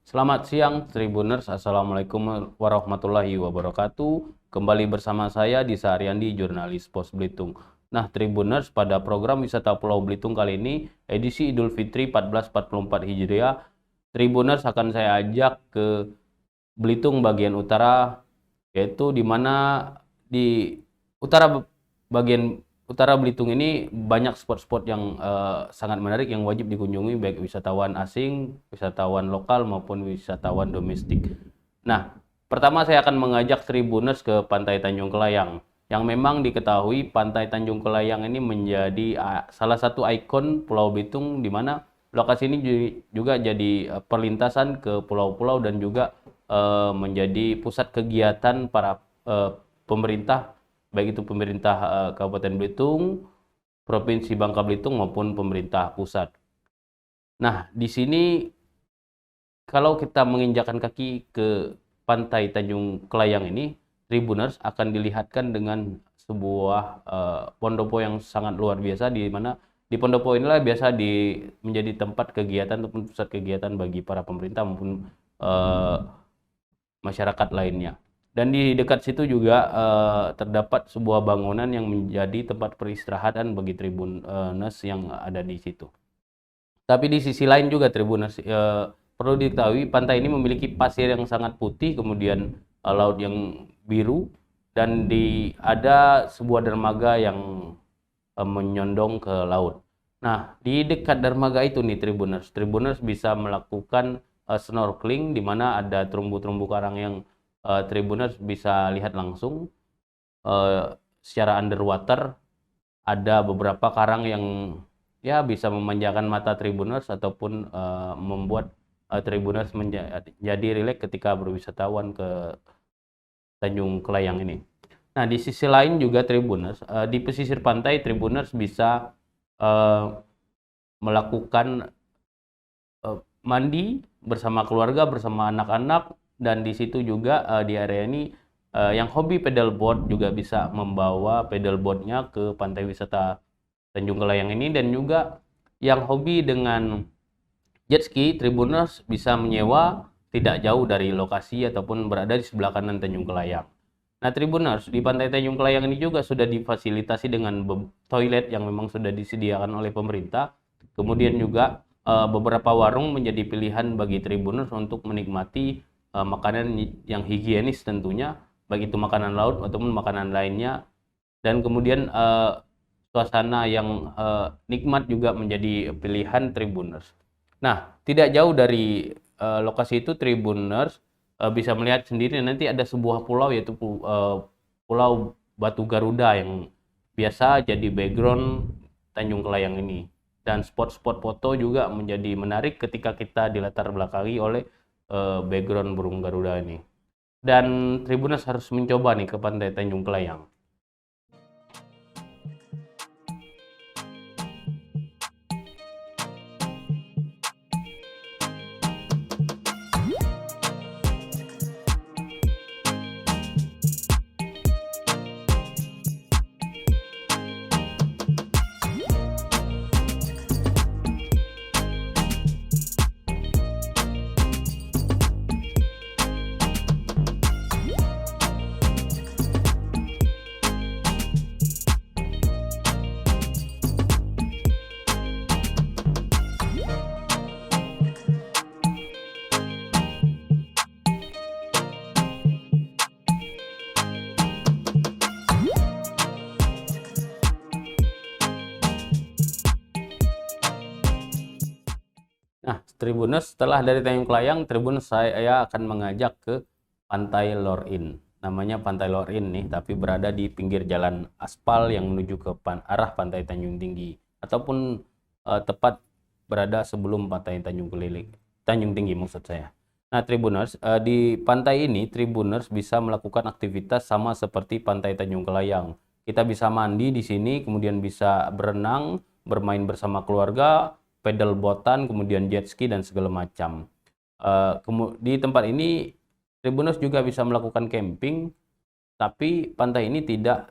Selamat siang Tribuners, Assalamualaikum warahmatullahi wabarakatuh. Kembali bersama saya di Saharyandi, jurnalis Pos Belitung. Nah Tribuners, pada program Wisata Pulau Belitung kali ini, edisi Idul Fitri 1444 Hijriah, Tribuners akan saya ajak ke Belitung bagian utara, yaitu di mana di utara bagian utara Belitung ini banyak spot-spot yang sangat menarik yang wajib dikunjungi baik wisatawan asing, wisatawan lokal maupun wisatawan domestik. Nah, pertama saya akan mengajak Tribuners ke Pantai Tanjung Kelayang, yang memang diketahui Pantai Tanjung Kelayang ini menjadi salah satu ikon Pulau Belitung, di mana lokasi ini juga jadi perlintasan ke pulau-pulau dan juga menjadi pusat kegiatan para pemerintah, baik itu pemerintah Kabupaten Belitung, Provinsi Bangka Belitung maupun pemerintah pusat. Nah, di sini kalau kita menginjakan kaki ke Pantai Tanjung Kelayang ini, Tribuners akan dilihatkan dengan sebuah pondopo yang sangat luar biasa, di mana di pondopo inilah biasa menjadi tempat kegiatan ataupun pusat kegiatan bagi para pemerintah maupun eh, masyarakat lainnya. Dan di dekat situ juga terdapat sebuah bangunan yang menjadi tempat peristirahatan bagi Tribuners yang ada di situ. Tapi di sisi lain juga Tribuners, perlu diketahui pantai ini memiliki pasir yang sangat putih, kemudian laut yang biru, dan ada sebuah dermaga yang menyondong ke laut. Nah, di dekat dermaga itu nih Tribuners bisa melakukan snorkeling, di mana ada terumbu-terumbu karang yang Tribuners bisa lihat langsung secara underwater. Ada beberapa karang yang ya bisa memanjakan mata Tribuners ataupun membuat Tribuners menjadi rileks ketika berwisatawan ke Tanjung Kelayang ini. Nah, di sisi lain juga Tribuners, di pesisir pantai Tribuners bisa eh, melakukan mandi bersama keluarga, bersama anak-anak, dan di situ juga di area ini yang hobi pedalboard juga bisa membawa pedalboardnya ke pantai wisata Tanjung Kelayang ini, dan juga yang hobi dengan jet ski Tribuners bisa menyewa tidak jauh dari lokasi ataupun berada di sebelah kanan Tanjung Kelayang. Nah, Tribuners, di Pantai Tanjung Kelayang ini juga sudah difasilitasi dengan toilet yang memang sudah disediakan oleh pemerintah. Kemudian juga beberapa warung menjadi pilihan bagi Tribuners untuk menikmati makanan yang higienis tentunya, baik itu makanan laut ataupun makanan lainnya. Dan kemudian suasana yang nikmat juga menjadi pilihan Tribuners. Nah, tidak jauh dari lokasi itu Tribuners bisa melihat sendiri nanti ada sebuah pulau, yaitu Pulau Batu Garuda, yang biasa jadi background Tanjung Kelayang ini. Dan spot-spot foto juga menjadi menarik ketika kita dilatar belakangi oleh background burung Garuda ini. Dan Tribuners harus mencoba nih ke Pantai Tanjung Kelayang. Nah, Tribuners, setelah dari Tanjung Kelayang, Tribuners saya akan mengajak ke Pantai Lorin. Namanya Pantai Lorin nih, tapi berada di pinggir jalan aspal yang menuju ke arah Pantai Tanjung Tinggi, ataupun tepat berada sebelum Pantai Tanjung Tinggi maksud saya. Nah, Tribuners, di pantai ini Tribuners bisa melakukan aktivitas sama seperti Pantai Tanjung Kelayang. Kita bisa mandi di sini, kemudian bisa berenang, bermain bersama keluarga, pedal botan, kemudian jet ski dan segala macam. Di tempat ini Tribuners juga bisa melakukan camping, tapi pantai ini tidak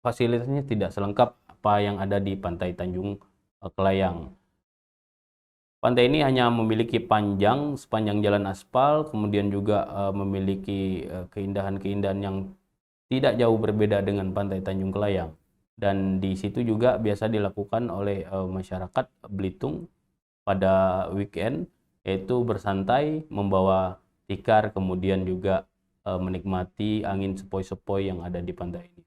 fasilitasnya tidak selengkap apa yang ada di Pantai Tanjung Kelayang. Pantai ini hanya memiliki panjang sepanjang jalan aspal, kemudian juga memiliki keindahan-keindahan yang tidak jauh berbeda dengan Pantai Tanjung Kelayang. Dan di situ juga biasa dilakukan oleh masyarakat Belitung pada weekend, yaitu bersantai, membawa tikar, kemudian juga menikmati angin sepoi-sepoi yang ada di pantai ini.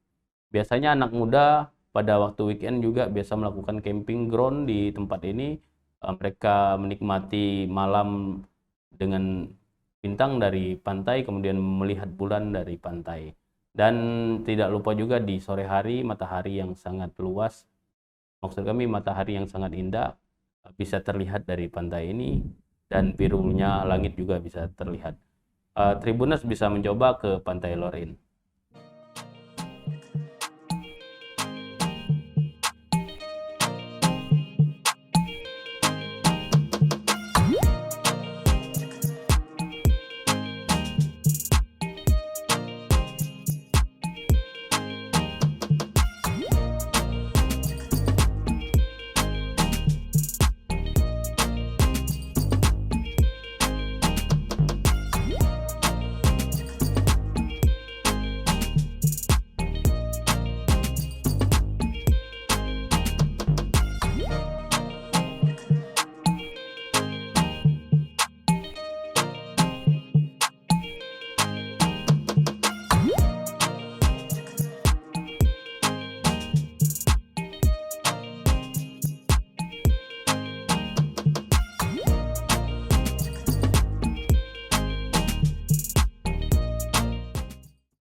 Biasanya anak muda pada waktu weekend juga biasa melakukan camping ground di tempat ini. Mereka menikmati malam dengan bintang dari pantai, kemudian melihat bulan dari pantai. Dan tidak lupa juga di sore hari matahari yang sangat luas, maksud kami matahari yang sangat indah, bisa terlihat dari pantai ini, dan birunya langit juga bisa terlihat. Tribuners bisa mencoba ke Pantai Lorin.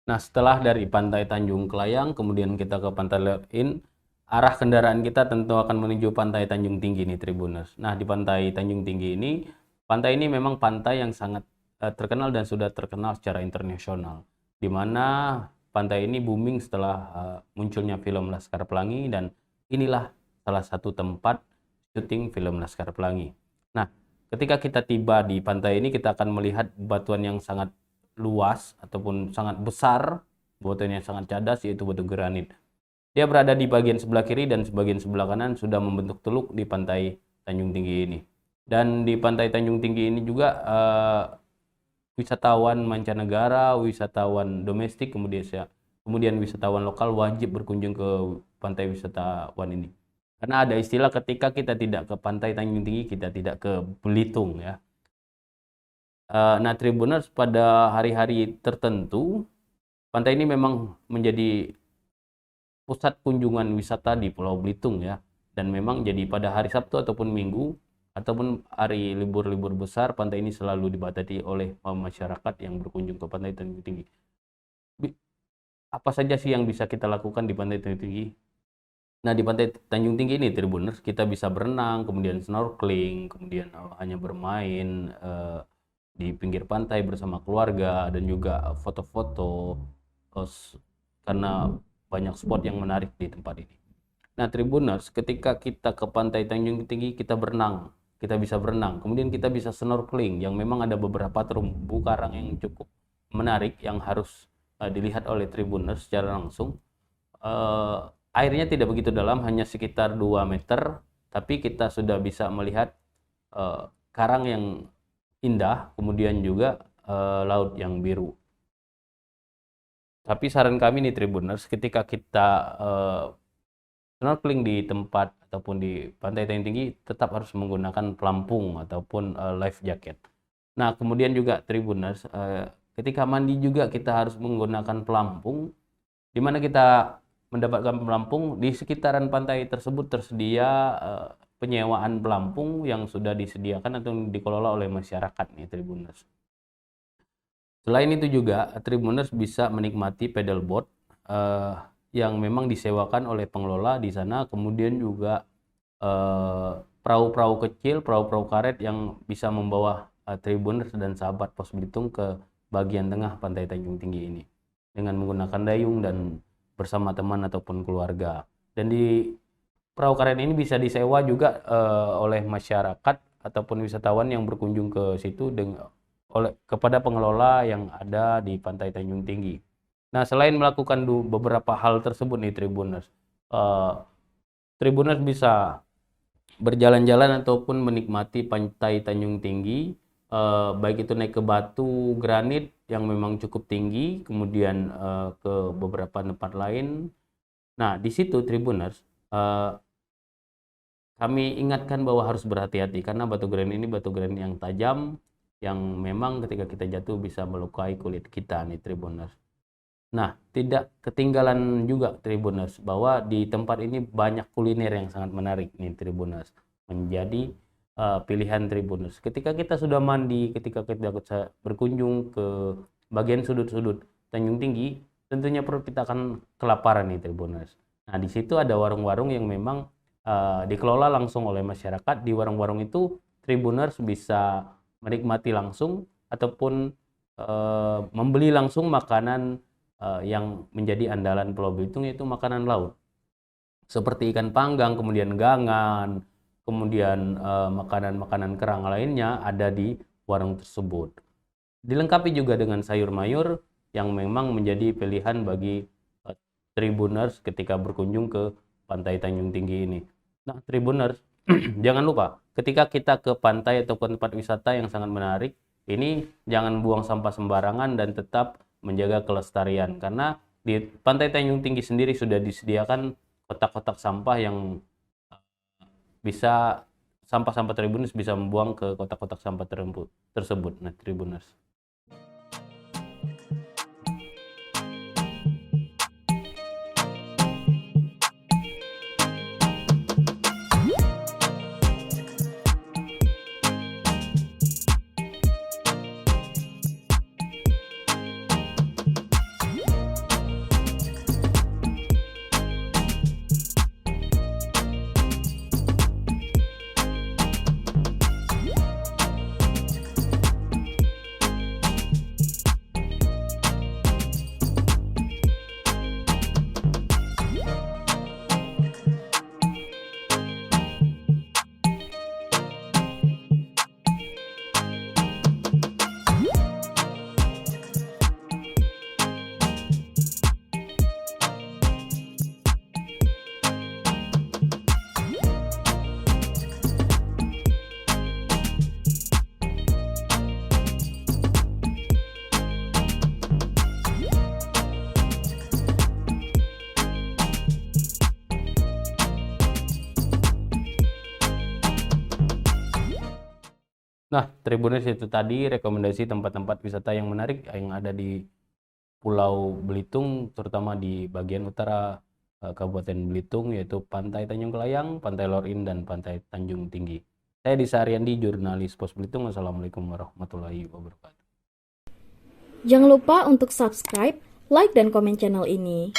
Nah, setelah dari Pantai Tanjung Kelayang, kemudian kita ke Pantai Lorin, arah kendaraan kita tentu akan menuju Pantai Tanjung Tinggi nih, Tribuners. Nah, di Pantai Tanjung Tinggi ini, pantai ini memang pantai yang sangat terkenal dan sudah terkenal secara internasional, di mana pantai ini booming setelah munculnya film Laskar Pelangi, dan inilah salah satu tempat syuting film Laskar Pelangi. Nah, ketika kita tiba di pantai ini, kita akan melihat batuan yang sangat luas ataupun sangat besar, batuan yang sangat cadas, yaitu batu granit. Dia berada di bagian sebelah kiri dan sebagian sebelah kanan sudah membentuk teluk di Pantai Tanjung Tinggi ini. Dan di Pantai Tanjung Tinggi ini juga wisatawan mancanegara, wisatawan domestik, kemudian wisatawan lokal wajib berkunjung ke pantai wisatawan ini. Karena ada istilah ketika kita tidak ke Pantai Tanjung Tinggi, kita tidak ke Belitung ya. Nah, Tribuners, pada hari-hari tertentu, pantai ini memang menjadi pusat kunjungan wisata di Pulau Belitung ya. Dan memang jadi pada hari Sabtu ataupun Minggu, ataupun hari libur-libur besar, pantai ini selalu dibatasi oleh masyarakat yang berkunjung ke Pantai Tanjung Tinggi. Apa saja sih yang bisa kita lakukan di Pantai Tanjung Tinggi? Nah, di Pantai Tanjung Tinggi ini, Tribuners, kita bisa berenang, kemudian snorkeling, kemudian hanya bermain di pinggir pantai bersama keluarga, dan juga foto-foto karena banyak spot yang menarik di tempat ini. Nah, Tribuners, ketika kita ke Pantai Tanjung Tinggi, kita bisa berenang, kemudian kita bisa snorkeling, yang memang ada beberapa terumbu karang yang cukup menarik yang harus dilihat oleh Tribuners secara langsung. Airnya tidak begitu dalam, hanya sekitar 2 meter, tapi kita sudah bisa melihat karang yang indah, kemudian juga laut yang biru. Tapi saran kami nih, Tribuners, ketika kita snorkeling di tempat ataupun di Pantai Tanjung Tinggi, tetap harus menggunakan pelampung ataupun life jacket. Nah, kemudian juga Tribuners, ketika mandi juga kita harus menggunakan pelampung. Di mana kita mendapatkan pelampung? Di sekitaran pantai tersebut tersedia penyewaan pelampung yang sudah disediakan atau dikelola oleh masyarakat nih, Tribuners. Selain itu juga Tribuners bisa menikmati paddleboard yang memang disewakan oleh pengelola di sana, kemudian juga perahu-perahu kecil, perahu-perahu karet yang bisa membawa Tribuners dan sahabat Pos Belitung ke bagian tengah Pantai Tanjung Tinggi ini dengan menggunakan dayung dan bersama teman ataupun keluarga. Dan di perahu karet ini bisa disewa juga oleh masyarakat ataupun wisatawan yang berkunjung ke situ kepada pengelola yang ada di Pantai Tanjung Tinggi. Nah, selain melakukan beberapa hal tersebut nih, Tribuners, Tribuners bisa berjalan-jalan ataupun menikmati pantai Tanjung Tinggi, baik itu naik ke batu granit yang memang cukup tinggi, kemudian ke beberapa tempat lain. Nah, di situ Tribuners, kami ingatkan bahwa harus berhati-hati karena batu granit ini batu granit yang tajam, yang memang ketika kita jatuh bisa melukai kulit kita nih Tribuners. Nah, tidak ketinggalan juga Tribuners bahwa di tempat ini banyak kuliner yang sangat menarik nih Tribuners. Menjadi pilihan Tribuners. Ketika kita sudah mandi, ketika kita berkunjung ke bagian sudut-sudut Tanjung Tinggi, tentunya perut kita akan kelaparan nih Tribuners. Nah, di situ ada warung-warung yang memang dikelola langsung oleh masyarakat. Di warung-warung itu Tribuners bisa menikmati langsung ataupun membeli langsung makanan yang menjadi andalan Pulau Belitung, yaitu makanan laut seperti ikan panggang, kemudian gangan, kemudian makanan-makanan kerang lainnya ada di warung tersebut. Dilengkapi juga dengan sayur mayur yang memang menjadi pilihan bagi Tribuners ketika berkunjung ke pantai Tanjung Tinggi ini. Nah, Tribuners, jangan lupa ketika kita ke pantai ataupun tempat wisata yang sangat menarik, ini jangan buang sampah sembarangan dan tetap menjaga kelestarian, karena di pantai Tanjung Tinggi sendiri sudah disediakan kotak-kotak sampah yang bisa sampah-sampah Tribuners bisa membuang ke kotak-kotak sampah tersebut. Nah, Tribuners. Nah, Tribuners, itu tadi rekomendasi tempat-tempat wisata yang menarik yang ada di Pulau Belitung, terutama di bagian utara Kabupaten Belitung, yaitu Pantai Tanjung Kelayang, Pantai Lorin, dan Pantai Tanjung Tinggi. Saya Disa Ariandi, jurnalis Pos Belitung. Wassalamualaikum warahmatullahi wabarakatuh. Jangan lupa untuk subscribe, like, dan komen channel ini.